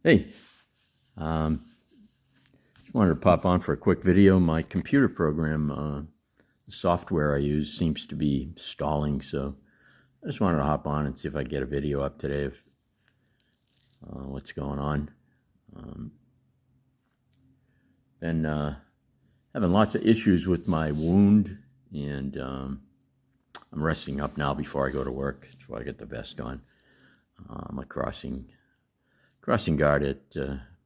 Hey, just wanted to pop on for a quick video. My computer program, the software I use seems to be stalling, so I just wanted to hop on and see if I get a video up today of what's going on. Been having lots of issues with my wound, and I'm resting up now before I go to work. That's why I get the vest on. I'm a crossing guard at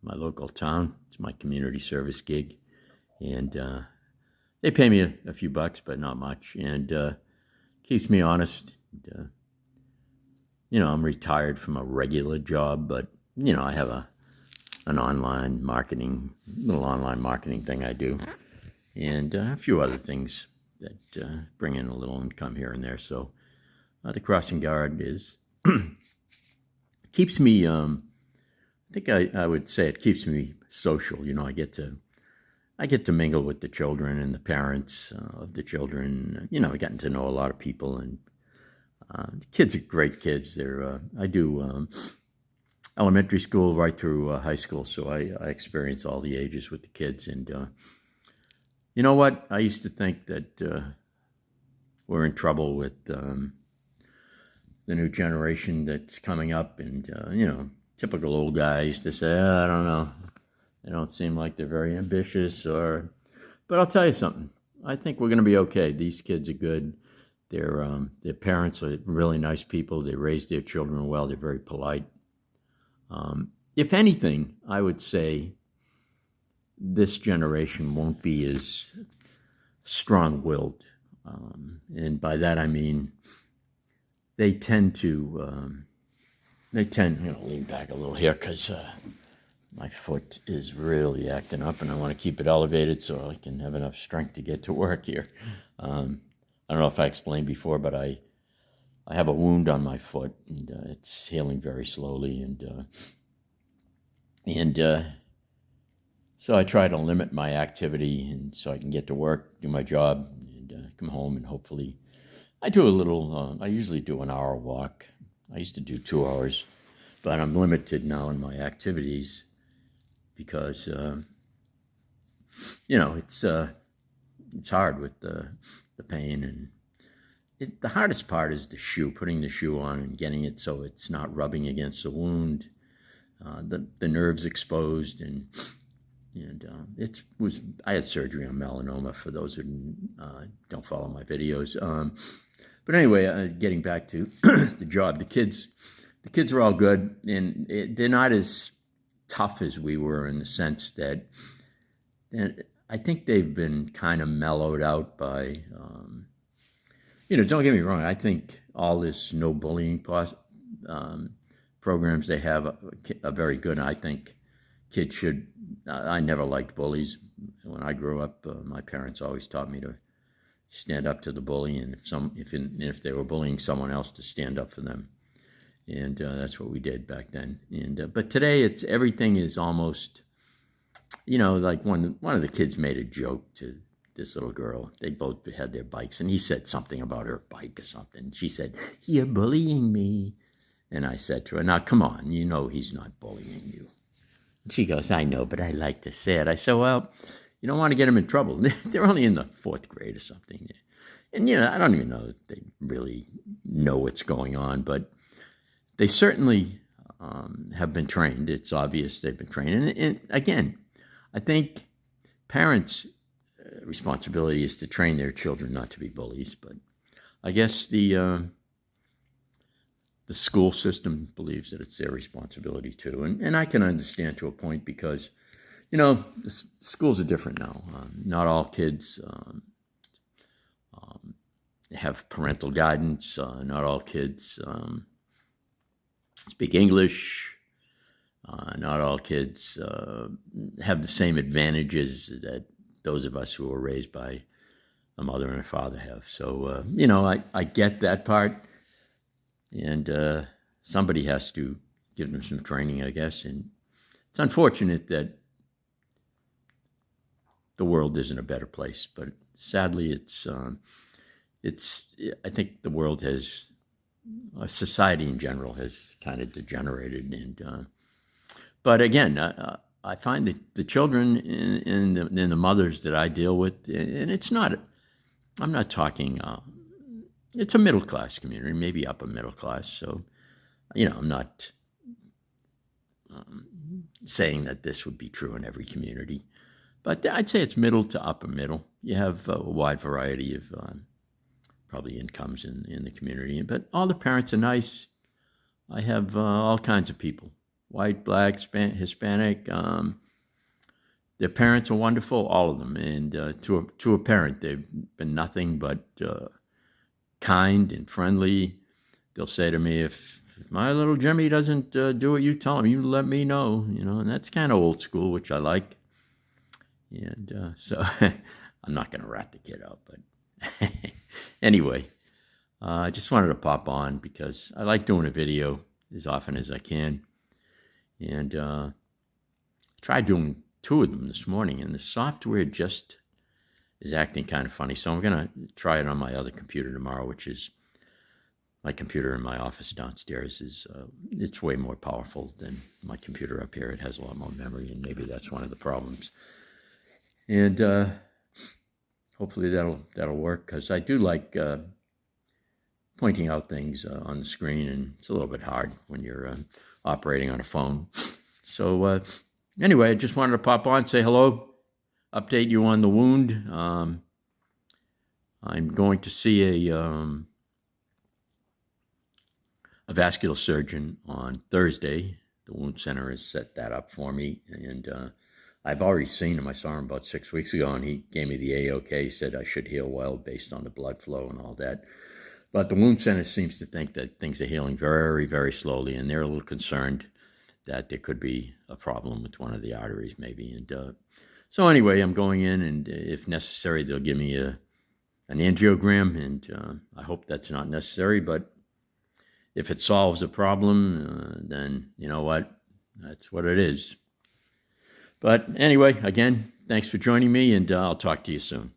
my local town. It's my community service gig, and they pay me a few bucks, but not much, and keeps me honest. I'm retired from a regular job, but I have an little online marketing thing I do, and a few other things that bring in a little income here and there. So the crossing guard is keeps me. I think I would say it keeps me social. I get to mingle with the children and the parents of the children. Getting to know a lot of people, and the kids are great kids. I do elementary school right through high school, so I experience all the ages with the kids. And you know what? I used to think that we're in trouble with the new generation that's coming up, and typical old guys to say, I don't know, they don't seem like they're very ambitious, but I'll tell you something. I think we're going to be okay. These kids are good. Their parents are really nice people. They raise their children well. They're very polite. If anything, I would say this generation won't be as strong-willed. And by that I mean they tend to lean back a little here because my foot is really acting up, and I want to keep it elevated so I can have enough strength to get to work here. I don't know if I explained before, but I have a wound on my foot, and it's healing very slowly, and so I try to limit my activity, and so I can get to work, do my job, and come home, and hopefully I do a little. I usually do an hour walk. I used to do 2 hours, but I'm limited now in my activities because it's hard with the pain, and the hardest part is the shoe, putting the shoe on and getting it so it's not rubbing against the wound. The nerves exposed, and I had surgery on melanoma, for those who don't follow my videos. But anyway, getting back to the job, the kids are all good, and they're not as tough as we were, in the sense that I think they've been kind of mellowed out by, don't get me wrong, I think all this no bullying programs they have are very good. And I think kids should, I never liked bullies. When I grew up, my parents always taught me to stand up to the bully, and if they were bullying someone else, to stand up for them. And that's what we did back then. And but today, everything is almost, like one of the kids made a joke to this little girl. They both had their bikes, and he said something about her bike or something. She said, "You're bullying me." And I said to her, "Now, come on, he's not bullying you." And she goes, "I know, but I like to say it." I said, "Well, you don't want to get them in trouble. They're only in the 4th grade or something. And, I don't even know that they really know what's going on, but they certainly have been trained. It's obvious they've been trained. And again, I think parents' responsibility is to train their children not to be bullies, but I guess the school system believes that it's their responsibility too. And I can understand to a point, because the schools are different now. Not all kids have parental guidance. Not all kids speak English. Not all kids have the same advantages that those of us who were raised by a mother and a father have. So, I get that part. And somebody has to give them some training, I guess. And it's unfortunate that the world isn't a better place, but sadly, I think the world society in general has kind of degenerated, and But again, I find that the children and the mothers that I deal with, and it's not, I'm not talking, it's a middle class community, maybe upper middle class. So, I'm not saying that this would be true in every community, but I'd say it's middle to upper middle. You have a wide variety of probably incomes in the community, but all the parents are nice. I have all kinds of people, white, black, Hispanic. Their parents are wonderful, all of them. And to a parent, they've been nothing but kind and friendly. They'll say to me, if my little Jimmy doesn't do what you tell him, you let me know, and that's kind of old school, which I like. And so I'm not going to rat the kid out, but anyway, I just wanted to pop on because I like doing a video as often as I can. And I tried doing 2 of them this morning, and the software just is acting kind of funny. So I'm going to try it on my other computer tomorrow, which is my computer in my office downstairs. It's way more powerful than my computer up here. It has a lot more memory, and maybe that's one of the problems. And hopefully that'll work, because I do like pointing out things on the screen, and it's a little bit hard when you're operating on a phone. So anyway, I just wanted to pop on, say hello, update you on the wound. I'm going to see a vascular surgeon on Thursday. The wound center has set that up for me, and I've already seen him. I saw him about 6 weeks ago, and he gave me the A-OK, said I should heal well based on the blood flow and all that. But the wound center seems to think that things are healing very, very slowly, and they're a little concerned that there could be a problem with one of the arteries maybe. And so anyway, I'm going in, and if necessary, they'll give me an angiogram, and I hope that's not necessary. But if it solves a problem, then you know what? That's what it is. But anyway, again, thanks for joining me, and I'll talk to you soon.